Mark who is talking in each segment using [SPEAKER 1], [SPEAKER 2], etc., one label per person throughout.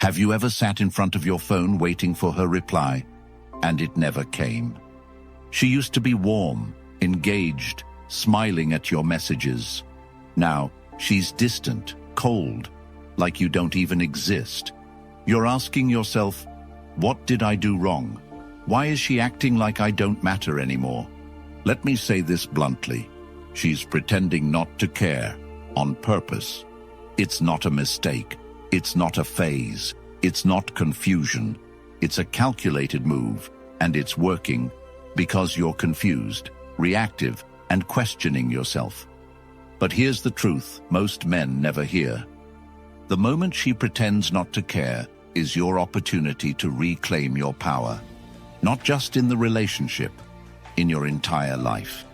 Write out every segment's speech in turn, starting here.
[SPEAKER 1] Have you ever sat in front of your phone waiting for her reply, and it never came? She used to be warm, engaged, smiling at your messages. Now, she's distant, cold, like you don't even exist. You're asking yourself, what did I do wrong? Why is she acting like I don't matter anymore? Let me say this bluntly. She's pretending not to care, on purpose. It's not a mistake. It's not a phase. It's not confusion. It's a calculated move, and it's working because you're confused, reactive, and questioning yourself. But here's the truth most men never hear. The moment she pretends not to care is your opportunity to reclaim your power, not just in the relationship, in your entire life.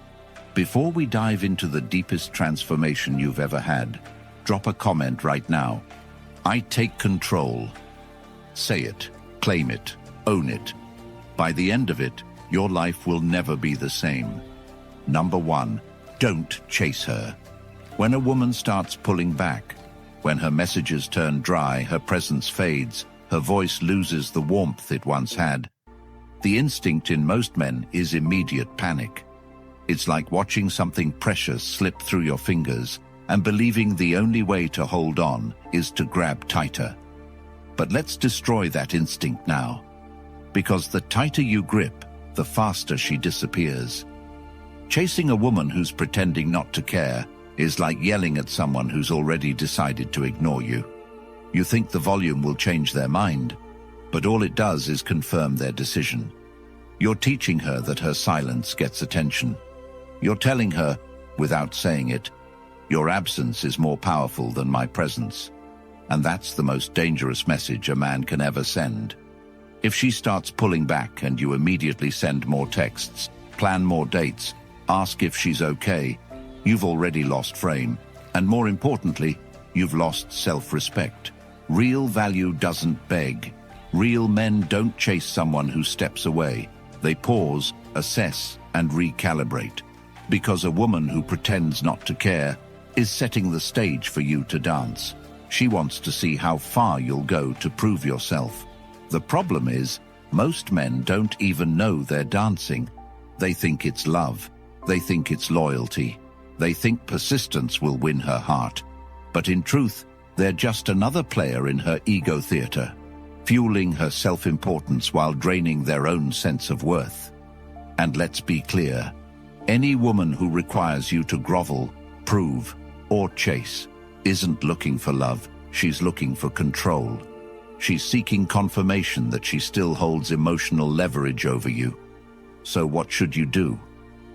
[SPEAKER 1] Before we dive into the deepest transformation you've ever had, drop a comment right now. I take control. Say it, claim it, own it. By the end of it, your life will never be the same. Number 1, don't chase her. When a woman starts pulling back, when her messages turn dry, her presence fades, her voice loses the warmth it once had, the instinct in most men is immediate panic. It's like watching something precious slip through your fingers and believing the only way to hold on is to grab tighter. But let's destroy that instinct now, because the tighter you grip, the faster she disappears. Chasing a woman who's pretending not to care is like yelling at someone who's already decided to ignore you. You think the volume will change their mind, but all it does is confirm their decision. You're teaching her that her silence gets attention. You're telling her, without saying it, your absence is more powerful than my presence. And that's the most dangerous message a man can ever send. If she starts pulling back and you immediately send more texts, plan more dates, ask if she's okay, you've already lost frame. And more importantly, you've lost self-respect. Real value doesn't beg. Real men don't chase someone who steps away. They pause, assess, and recalibrate. Because a woman who pretends not to care is setting the stage for you to dance. She wants to see how far you'll go to prove yourself. The problem is, most men don't even know they're dancing. They think it's love. They think it's loyalty. They think persistence will win her heart. But in truth, they're just another player in her ego theater, fueling her self-importance while draining their own sense of worth. And let's be clear, any woman who requires you to grovel, prove, or chase isn't looking for love, she's looking for control. She's seeking confirmation that she still holds emotional leverage over you. So what should you do?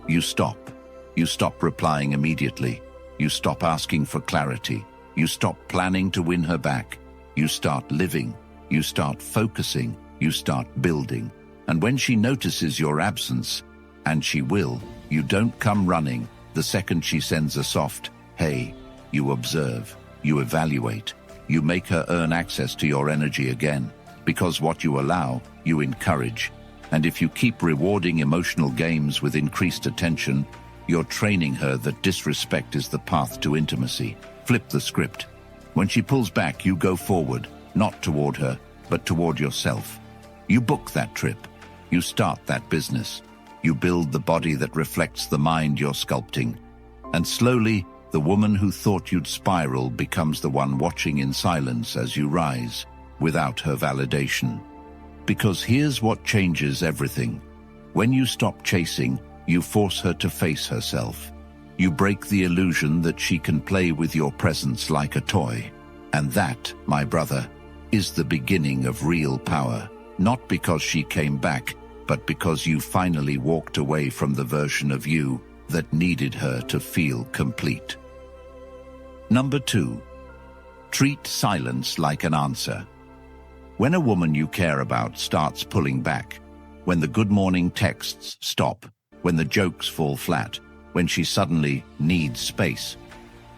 [SPEAKER 1] You stop. You stop replying immediately. You stop asking for clarity. You stop planning to win her back. You start living. You start focusing. You start building. And when she notices your absence, and she will, you don't come running. The second she sends a soft, hey, you observe, you evaluate, you make her earn access to your energy again. Because what you allow, you encourage. And if you keep rewarding emotional games with increased attention, you're training her that disrespect is the path to intimacy. Flip the script. When she pulls back, you go forward, not toward her, but toward yourself. You book that trip. You start that business. You build the body that reflects the mind you're sculpting. And slowly, the woman who thought you'd spiral becomes the one watching in silence as you rise, without her validation. Because here's what changes everything. When you stop chasing, you force her to face herself. You break the illusion that she can play with your presence like a toy. And that, my brother, is the beginning of real power. Not because she came back, but because you finally walked away from the version of you that needed her to feel complete. Number 2, treat silence like an answer. When a woman you care about starts pulling back, when the good morning texts stop, when the jokes fall flat, when she suddenly needs space,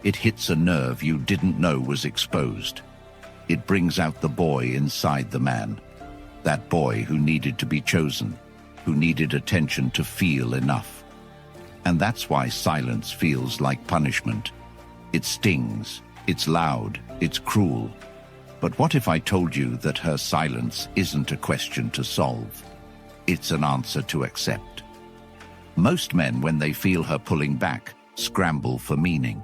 [SPEAKER 1] it hits a nerve you didn't know was exposed. It brings out the boy inside the man. That boy who needed to be chosen, who needed attention to feel enough. And that's why silence feels like punishment. It stings, it's loud, it's cruel. But what if I told you that her silence isn't a question to solve? It's an answer to accept. Most men, when they feel her pulling back, scramble for meaning.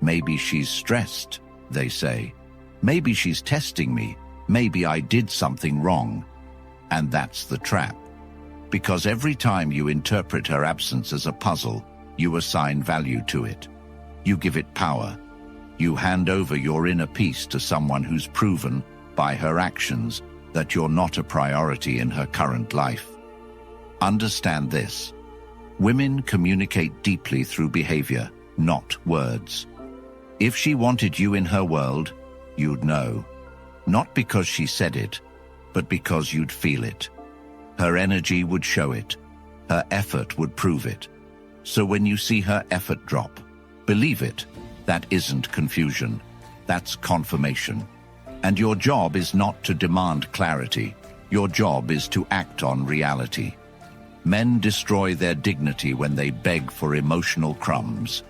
[SPEAKER 1] Maybe she's stressed, they say. Maybe she's testing me. Maybe I did something wrong. And that's the trap. Because every time you interpret her absence as a puzzle, you assign value to it. You give it power. You hand over your inner peace to someone who's proven, by her actions, that you're not a priority in her current life. Understand this. Women communicate deeply through behavior, not words. If she wanted you in her world, you'd know. Not because she said it, but because you'd feel it. Her energy would show it. Her effort would prove it. So when you see her effort drop, believe it. That isn't confusion. That's confirmation. And your job is not to demand clarity. Your job is to act on reality. Men destroy their dignity when they beg for emotional crumbs.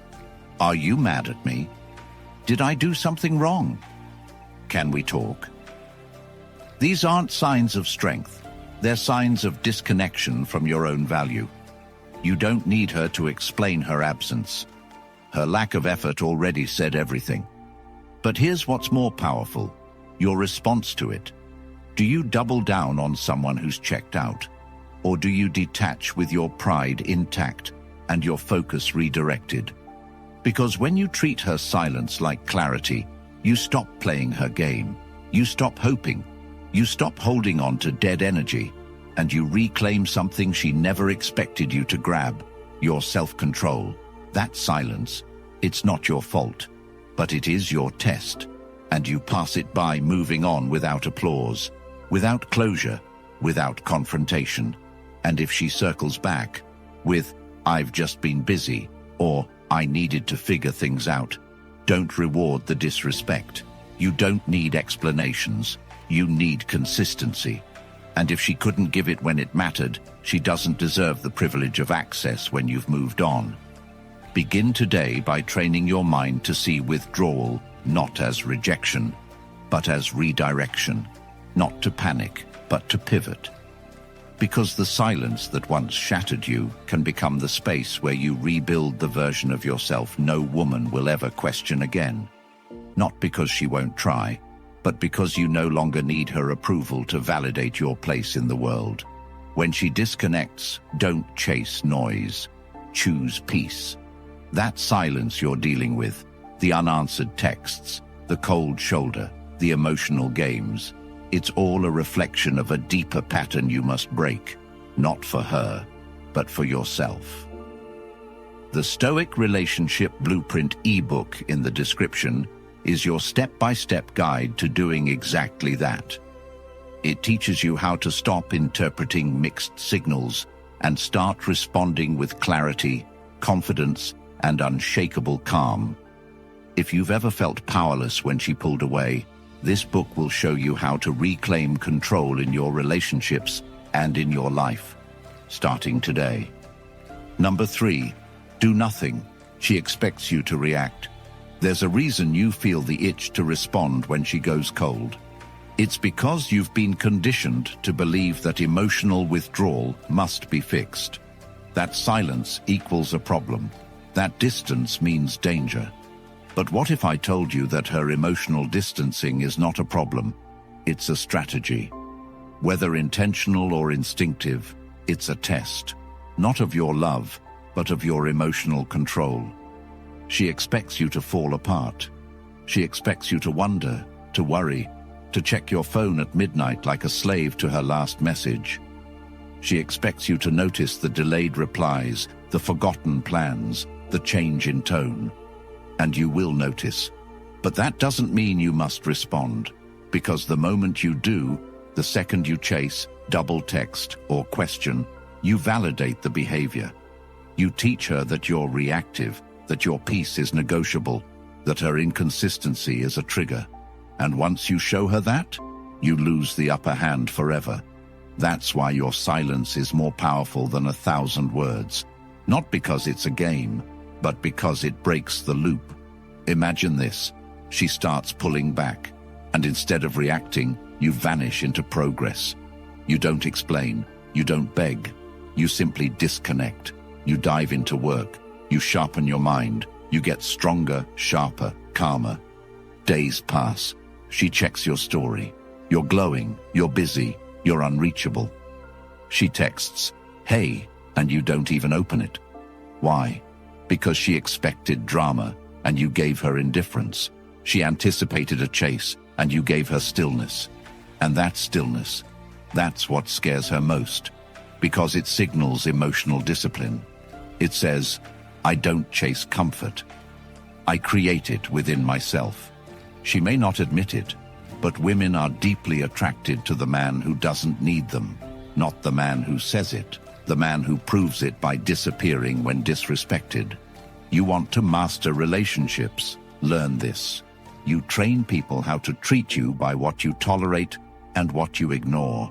[SPEAKER 1] Are you mad at me? Did I do something wrong? Can we talk? These aren't signs of strength. They're signs of disconnection from your own value. You don't need her to explain her absence. Her lack of effort already said everything. But here's what's more powerful: your response to it. Do you double down on someone who's checked out? Or do you detach with your pride intact and your focus redirected? Because when you treat her silence like clarity, you stop playing her game. You stop hoping. You stop holding on to dead energy, and you reclaim something she never expected you to grab: your self-control. That silence, it's not your fault, but it is your test, and you pass it by, moving on without applause, without closure, without confrontation. And if she circles back with, "I've just been busy," or "I needed to figure things out," don't reward the disrespect. You don't need explanations. You need consistency. And if she couldn't give it when it mattered, she doesn't deserve the privilege of access when you've moved on. Begin today by training your mind to see withdrawal not as rejection, but as redirection. Not to panic, but to pivot. Because the silence that once shattered you can become the space where you rebuild the version of yourself no woman will ever question again. Not because she won't try, but because you no longer need her approval to validate your place in the world. When she disconnects, don't chase noise. Choose peace. That silence you're dealing with, the unanswered texts, the cold shoulder, the emotional games, it's all a reflection of a deeper pattern you must break, not for her, but for yourself. The Stoic Relationship Blueprint ebook in the description is your step-by-step guide to doing exactly that. It teaches you how to stop interpreting mixed signals and start responding with clarity, confidence, and unshakable calm. If you've ever felt powerless when she pulled away, this book will show you how to reclaim control in your relationships and in your life, starting today. Number 3, do nothing. She expects you to react. There's a reason you feel the itch to respond when she goes cold. It's because you've been conditioned to believe that emotional withdrawal must be fixed. That silence equals a problem. That distance means danger. But what if I told you that her emotional distancing is not a problem? It's a strategy. Whether intentional or instinctive, it's a test, not of your love, but of your emotional control. She expects you to fall apart. She expects you to wonder, to worry, to check your phone at midnight like a slave to her last message. She expects you to notice the delayed replies, the forgotten plans, the change in tone. And you will notice. But that doesn't mean you must respond, because the moment you do, the second you chase, double text, or question, you validate the behavior. You teach her that you're reactive, that your peace is negotiable, that her inconsistency is a trigger. And once you show her that, you lose the upper hand forever. That's why your silence is more powerful than 1,000 words. Not because it's a game, but because it breaks the loop. Imagine this. She starts pulling back. And instead of reacting, you vanish into progress. You don't explain, you don't beg, you simply disconnect. You dive into work, you sharpen your mind, you get stronger, sharper, calmer. Days pass, she checks your story. You're glowing, you're busy, you're unreachable. She texts, "Hey," and you don't even open it. Why? Because she expected drama, and you gave her indifference. She anticipated a chase, and you gave her stillness. And that stillness, that's what scares her most, because it signals emotional discipline. It says, I don't chase comfort. I create it within myself. She may not admit it, but women are deeply attracted to the man who doesn't need them, not the man who says it, the man who proves it by disappearing when disrespected. You want to master relationships? Learn this. You train people how to treat you by what you tolerate and what you ignore.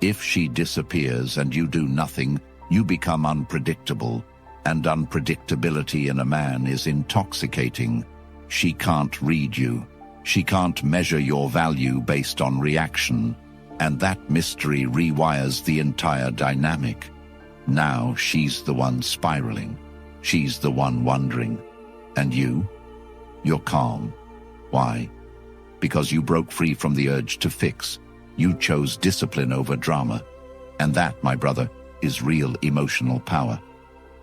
[SPEAKER 1] If she disappears and you do nothing, you become unpredictable, and unpredictability in a man is intoxicating. She can't read you. She can't measure your value based on reaction, and that mystery rewires the entire dynamic. Now she's the one spiraling. She's the one wondering. And you? You're calm. Why? Because you broke free from the urge to fix. You chose discipline over drama. And that, my brother, is real emotional power.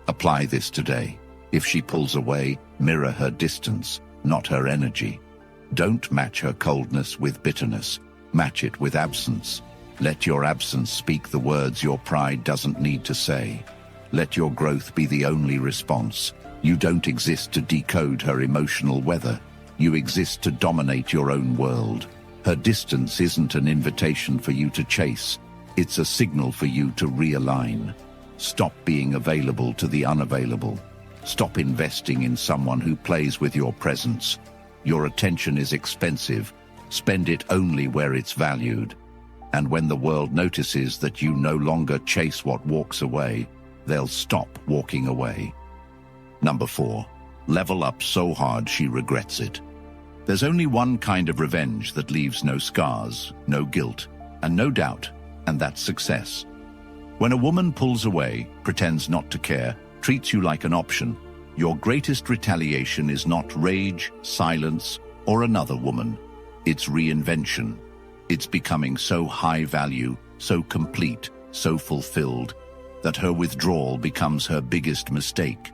[SPEAKER 1] Apply this today. If she pulls away, mirror her distance, not her energy. Don't match her coldness with bitterness. Match it with absence. Let your absence speak the words your pride doesn't need to say. Let your growth be the only response. You don't exist to decode her emotional weather. You exist to dominate your own world. Her distance isn't an invitation for you to chase. It's a signal for you to realign. Stop being available to the unavailable. Stop investing in someone who plays with your presence. Your attention is expensive. Spend it only where it's valued. And when the world notices that you no longer chase what walks away, they'll stop walking away. Number 4, level up so hard she regrets it. There's only one kind of revenge that leaves no scars, no guilt, and no doubt, and that's success. When a woman pulls away, pretends not to care, treats you like an option, your greatest retaliation is not rage, silence, or another woman. It's reinvention. It's becoming so high value, so complete, so fulfilled, that her withdrawal becomes her biggest mistake.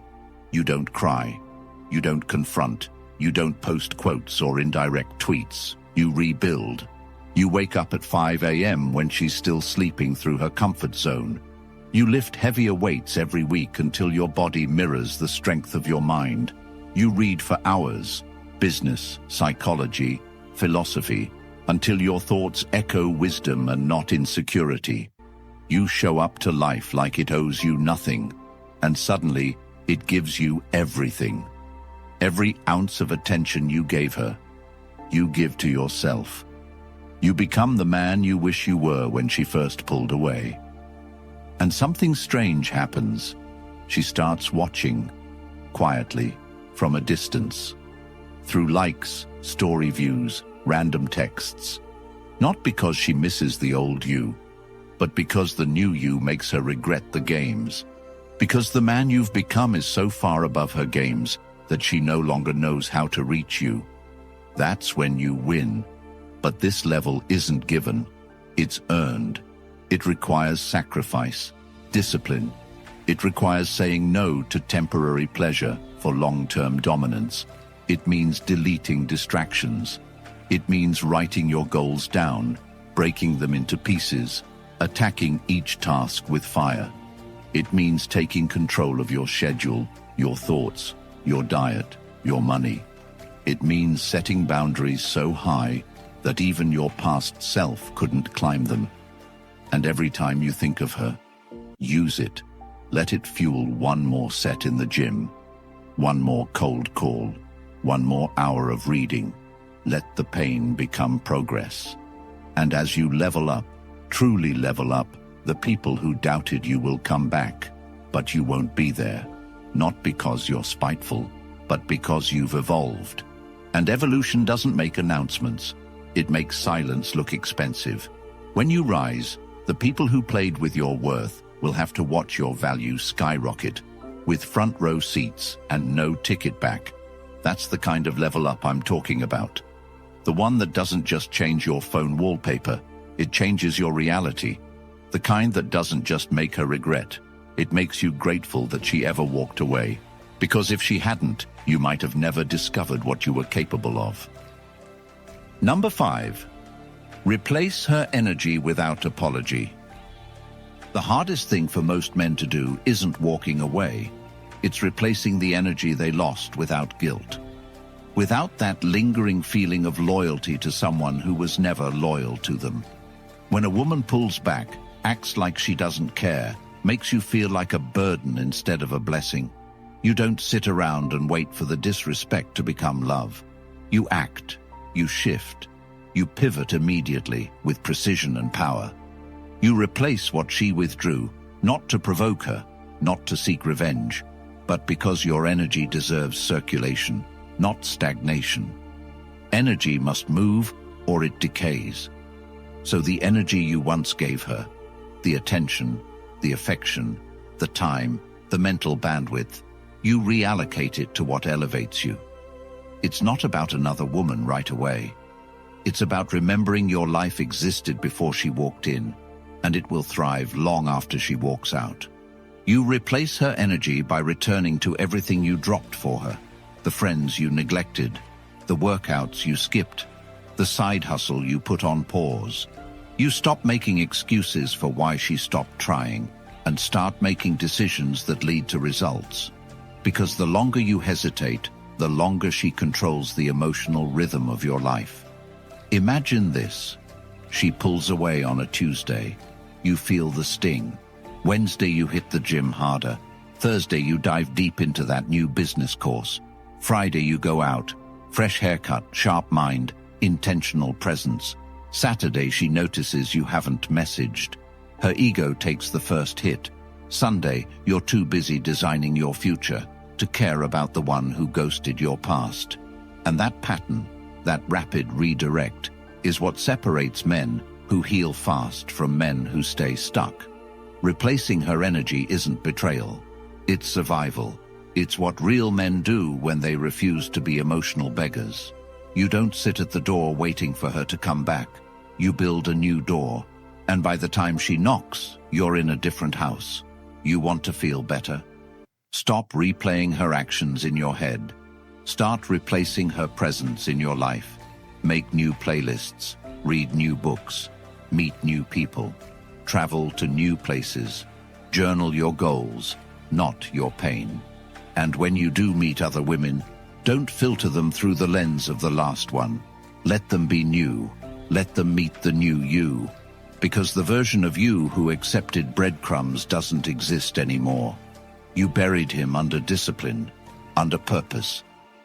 [SPEAKER 1] You don't cry. You don't confront. You don't post quotes or indirect tweets. You rebuild. You wake up at 5 a.m. when she's still sleeping through her comfort zone. You lift heavier weights every week until your body mirrors the strength of your mind. You read for hours, business, psychology, philosophy, until your thoughts echo wisdom and not insecurity. You show up to life like it owes you nothing, and suddenly it gives you everything. Every ounce of attention you gave her, you give to yourself. You become the man you wish you were when she first pulled away. And something strange happens. She starts watching, quietly, from a distance. Through likes, story views, random texts. Not because she misses the old you, but because the new you makes her regret the games. Because the man you've become is so far above her games that she no longer knows how to reach you. That's when you win. But this level isn't given. It's earned. It requires sacrifice, discipline. It requires saying no to temporary pleasure for long-term dominance. It means deleting distractions. It means writing your goals down, breaking them into pieces, attacking each task with fire. It means taking control of your schedule, your thoughts, your diet, your money. It means setting boundaries so high that even your past self couldn't climb them. And every time you think of her, use it. Let it fuel one more set in the gym, one more cold call, one more hour of reading. Let the pain become progress. And as you level up, truly level up, the people who doubted you will come back, but you won't be there. Not because you're spiteful, but because you've evolved. And evolution doesn't make announcements. It makes silence look expensive. When you rise, the people who played with your worth will have to watch your value skyrocket, with front row seats and no ticket back. That's the kind of level up I'm talking about. The one that doesn't just change your phone wallpaper, it changes your reality. The kind that doesn't just make her regret, it makes you grateful that she ever walked away. Because if she hadn't, you might have never discovered what you were capable of. Number 5. Replace her energy without apology. The hardest thing for most men to do isn't walking away. It's replacing the energy they lost without guilt. Without that lingering feeling of loyalty to someone who was never loyal to them. When a woman pulls back, acts like she doesn't care, makes you feel like a burden instead of a blessing, you don't sit around and wait for the disrespect to become love. You act, you shift, you pivot immediately with precision and power. You replace what she withdrew, not to provoke her, not to seek revenge, but because your energy deserves circulation, not stagnation. Energy must move or it decays. So the energy you once gave her, the attention, the affection, the time, the mental bandwidth, you reallocate it to what elevates you. It's not about another woman right away. It's about remembering your life existed before she walked in, and it will thrive long after she walks out. You replace her energy by returning to everything you dropped for her, the friends you neglected, the workouts you skipped, the side hustle you put on pause. You stop making excuses for why she stopped trying and start making decisions that lead to results. Because the longer you hesitate, the longer she controls the emotional rhythm of your life. Imagine this. She pulls away on a Tuesday. You feel the sting. Wednesday you hit the gym harder. Thursday you dive deep into that new business course. Friday you go out. Fresh haircut, sharp mind, intentional presence. Saturday she notices you haven't messaged. Her ego takes the first hit. Sunday you're too busy designing your future to care about the one who ghosted your past. And that pattern, that rapid redirect, is what separates men who heal fast from men who stay stuck. Replacing her energy isn't betrayal. It's survival. It's what real men do when they refuse to be emotional beggars. You don't sit at the door waiting for her to come back. You build a new door, and by the time she knocks, you're in a different house. You want to feel better? Stop replaying her actions in your head. Start replacing her presence in your life. Make new playlists, read new books, meet new people, travel to new places, journal your goals, not your pain. And when you do meet other women, don't filter them through the lens of the last one. Let them be new. Let them meet the new you. Because the version of you who accepted breadcrumbs doesn't exist anymore. You buried him under discipline, under purpose,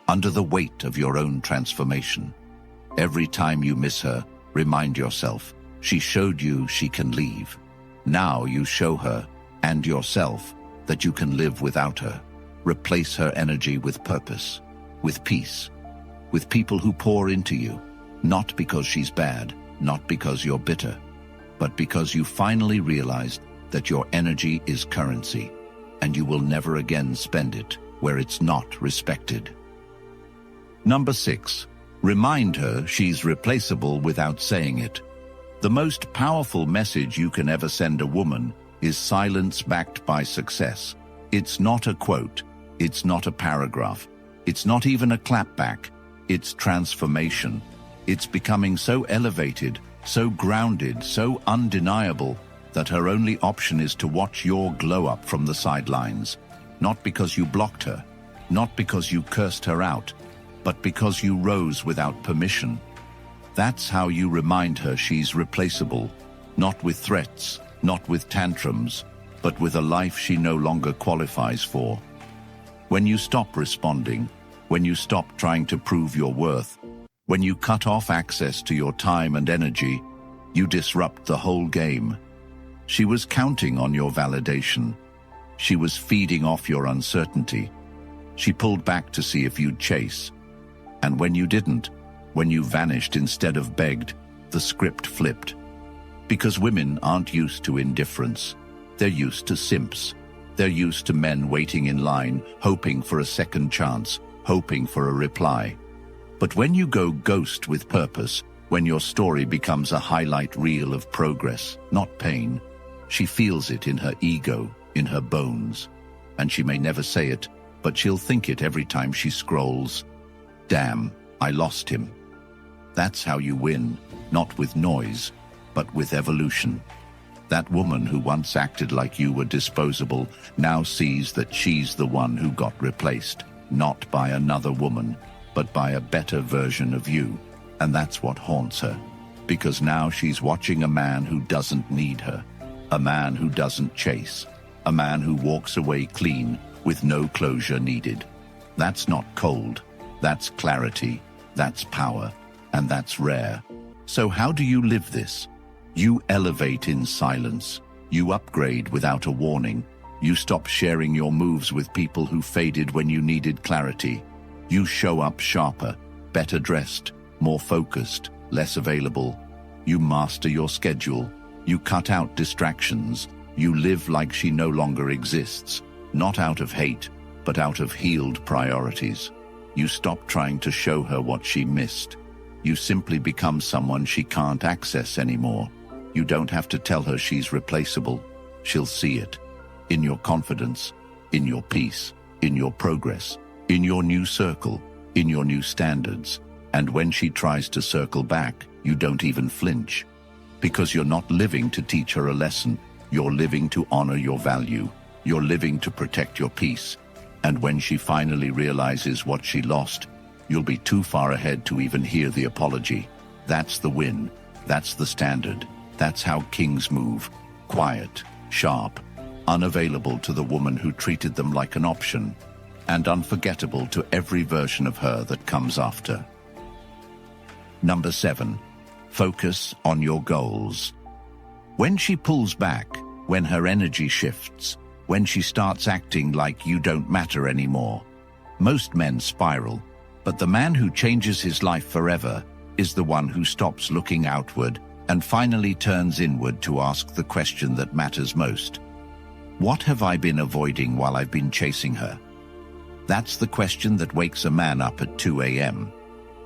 [SPEAKER 1] under the weight of your own transformation. Every time you miss her, remind yourself, she showed you she can leave. Now you show her, and yourself, that you can live without her. Replace her energy with purpose, with peace, with people who pour into you, not because she's bad, not because you're bitter, but because you finally realized that your energy is currency, and you will never again spend it where it's not respected. Number 6. Remind her she's replaceable without saying it. The most powerful message you can ever send a woman is silence backed by success. It's not a quote. It's not a paragraph. It's not even a clapback. It's transformation. It's becoming so elevated, so grounded, so undeniable that her only option is to watch your glow up from the sidelines. Not because you blocked her, not because you cursed her out, but because you rose without permission. That's how you remind her she's replaceable, not with threats, not with tantrums, but with a life she no longer qualifies for. When you stop responding, when you stop trying to prove your worth, when you cut off access to your time and energy, you disrupt the whole game. She was counting on your validation. She was feeding off your uncertainty. She pulled back to see if you'd chase. And when you didn't, When you vanished instead of begged, the script flipped. Because women aren't used to indifference. They're used to simps. They're used to men waiting in line, hoping for a second chance, hoping for a reply. But when you go ghost with purpose, when your story becomes a highlight reel of progress, not pain, she feels it in her ego, in her bones. And she may never say it, but she'll think it every time she scrolls. Damn, I lost him. That's how you win, not with noise, but with evolution. That woman who once acted like you were disposable now sees that she's the one who got replaced, not by another woman, but by a better version of you. And that's what haunts her, because now she's watching a man who doesn't need her, a man who doesn't chase, a man who walks away clean with no closure needed. That's not cold, that's clarity, that's power, and that's rare. So how do you live this? You elevate in silence. You upgrade without a warning. You stop sharing your moves with people who faded when you needed clarity. You show up sharper, better dressed, more focused, less available. You master your schedule. You cut out distractions. You live like she no longer exists, not out of hate, but out of healed priorities. You stop trying to show her what she missed. You simply become someone she can't access anymore. You don't have to tell her she's replaceable. She'll see it. In your confidence, in your peace, in your progress, in your new circle, in your new standards. And when she tries to circle back, you don't even flinch. Because you're not living to teach her a lesson. You're living to honor your value. You're living to protect your peace. And when she finally realizes what she lost, you'll be too far ahead to even hear the apology. That's the win. That's the standard. That's how kings move. Quiet, sharp, unavailable to the woman who treated them like an option, and unforgettable to every version of her that comes after. Number 7. Focus on your goals. When she pulls back, when her energy shifts, when she starts acting like you don't matter anymore, most men spiral, but the man who changes his life forever is the one who stops looking outward and finally turns inward to ask the question that matters most. What have I been avoiding while I've been chasing her? That's the question that wakes a man up at 2 a.m.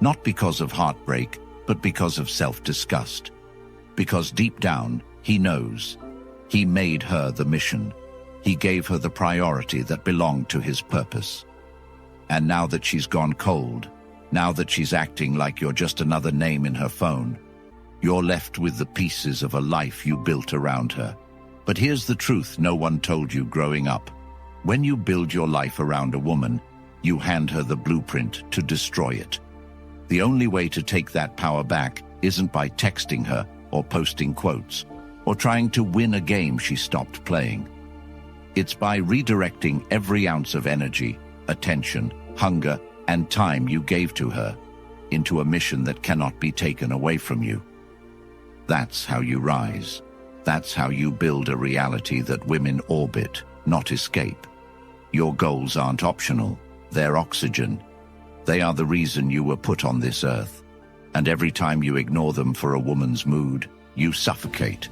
[SPEAKER 1] Not because of heartbreak, but because of self-disgust. Because deep down, he knows. He made her the mission. He gave her the priority that belonged to his purpose. And now that she's gone cold, now that she's acting like you're just another name in her phone, you're left with the pieces of a life you built around her. But here's the truth no one told you growing up. When you build your life around a woman, you hand her the blueprint to destroy it. The only way to take that power back isn't by texting her or posting quotes or trying to win a game she stopped playing. It's by redirecting every ounce of energy, attention, hunger, and time you gave to her into a mission that cannot be taken away from you. That's how you rise. That's how you build a reality that women orbit, not escape. Your goals aren't optional, they're oxygen. They are the reason you were put on this earth. And every time you ignore them for a woman's mood, you suffocate.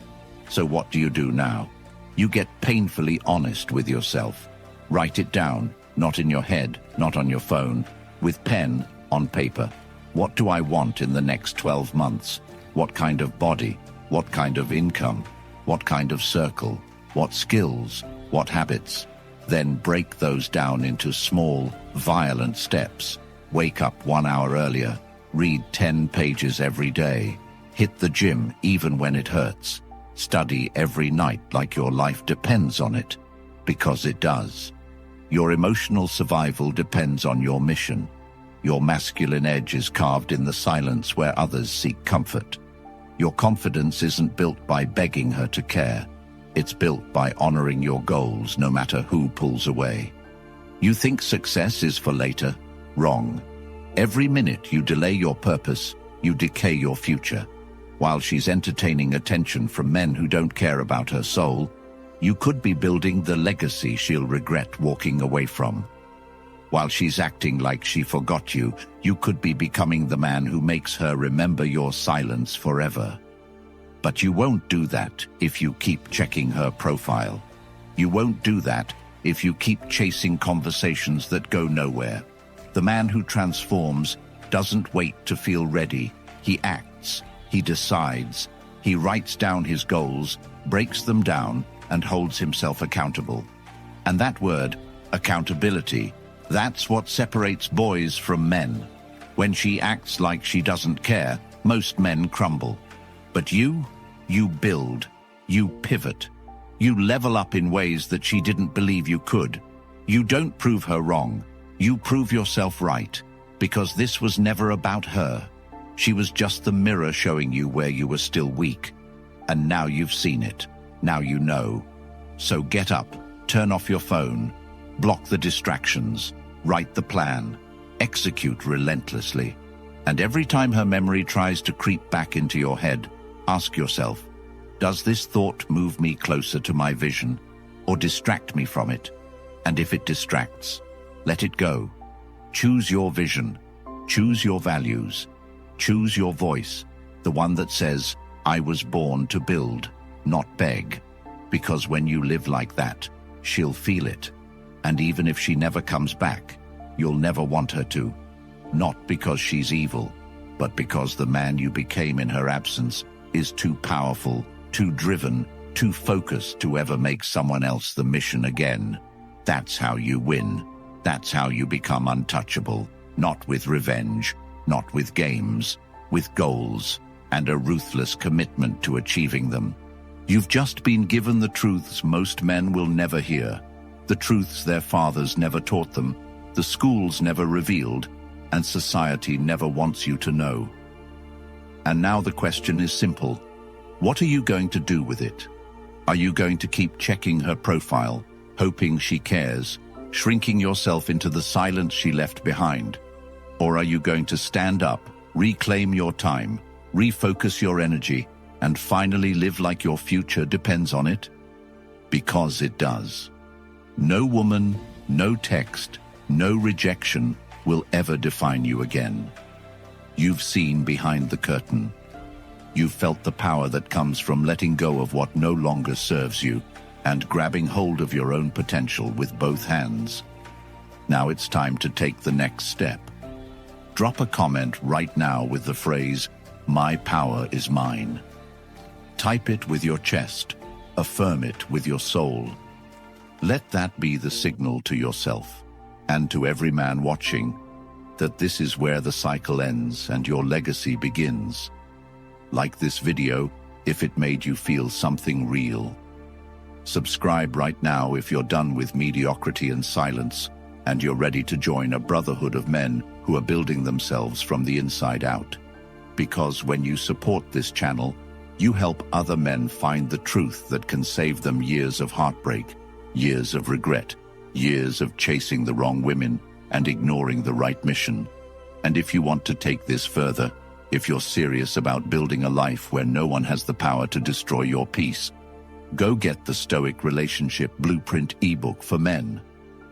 [SPEAKER 1] So what do you do now? You get painfully honest with yourself. Write it down, not in your head, not on your phone, with pen, on paper. What do I want in the next 12 months? What kind of body? What kind of income? What kind of circle? What skills? What habits? Then break those down into small, violent steps. Wake up 1 hour earlier. Read 10 pages every day. Hit the gym even when it hurts. Study every night like your life depends on it. Because it does. Your emotional survival depends on your mission. Your masculine edge is carved in the silence where others seek comfort. Your confidence isn't built by begging her to care. It's built by honoring your goals no matter who pulls away. You think success is for later? Wrong. Every minute you delay your purpose, you decay your future. While she's entertaining attention from men who don't care about her soul, you could be building the legacy she'll regret walking away from. While she's acting like she forgot you, you could be becoming the man who makes her remember your silence forever. But you won't do that if you keep checking her profile. You won't do that if you keep chasing conversations that go nowhere. The man who transforms doesn't wait to feel ready. He acts, he decides, he writes down his goals, breaks them down, and holds himself accountable. And that word, accountability, that's what separates boys from men. When she acts like she doesn't care, most men crumble. But you build, you pivot, you level up in ways that she didn't believe you could. You don't prove her wrong, you prove yourself right, because this was never about her. She was just the mirror showing you where you were still weak. And now you've seen it. Now you know. So get up, turn off your phone, block the distractions, write the plan, execute relentlessly. And every time her memory tries to creep back into your head, ask yourself, does this thought move me closer to my vision or distract me from it? And if it distracts, let it go. Choose your vision, choose your values, choose your voice, the one that says, I was born to build, not beg. Because when you live like that, she'll feel it. And even if she never comes back, you'll never want her to. Not because she's evil, but because the man you became in her absence is too powerful, too driven, too focused to ever make someone else the mission again. That's how you win. That's how you become untouchable. Not with revenge, not with games, with goals, and a ruthless commitment to achieving them. You've just been given the truths most men will never hear, the truths their fathers never taught them, the schools never revealed, and society never wants you to know. And now the question is simple. What are you going to do with it? Are you going to keep checking her profile, hoping she cares, shrinking yourself into the silence she left behind? Or are you going to stand up, reclaim your time, refocus your energy, and finally live like your future depends on it? Because it does. No woman, no text, no rejection will ever define you again. You've seen behind the curtain. You've felt the power that comes from letting go of what no longer serves you and grabbing hold of your own potential with both hands. Now it's time to take the next step. Drop a comment right now with the phrase, "My power is mine." Type it with your chest, affirm it with your soul. Let that be the signal to yourself and to every man watching that this is where the cycle ends and your legacy begins. Like this video if it made you feel something real. Subscribe right now if you're done with mediocrity and silence and you're ready to join a brotherhood of men who are building themselves from the inside out. Because when you support this channel, you help other men find the truth that can save them years of heartbreak, years of regret, years of chasing the wrong women and ignoring the right mission. And if you want to take this further, if you're serious about building a life where no one has the power to destroy your peace, go get the Stoic Relationship Blueprint ebook for men.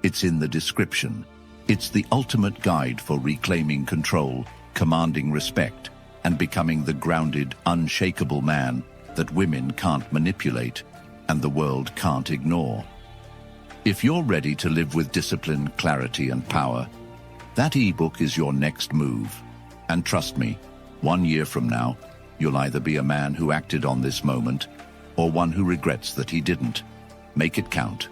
[SPEAKER 1] It's in the description. It's the ultimate guide for reclaiming control, commanding respect, and becoming the grounded, unshakable man that women can't manipulate and the world can't ignore. If you're ready to live with discipline, clarity, and power, that ebook is your next move. And trust me, 1 year from now, you'll either be a man who acted on this moment or one who regrets that he didn't. Make it count.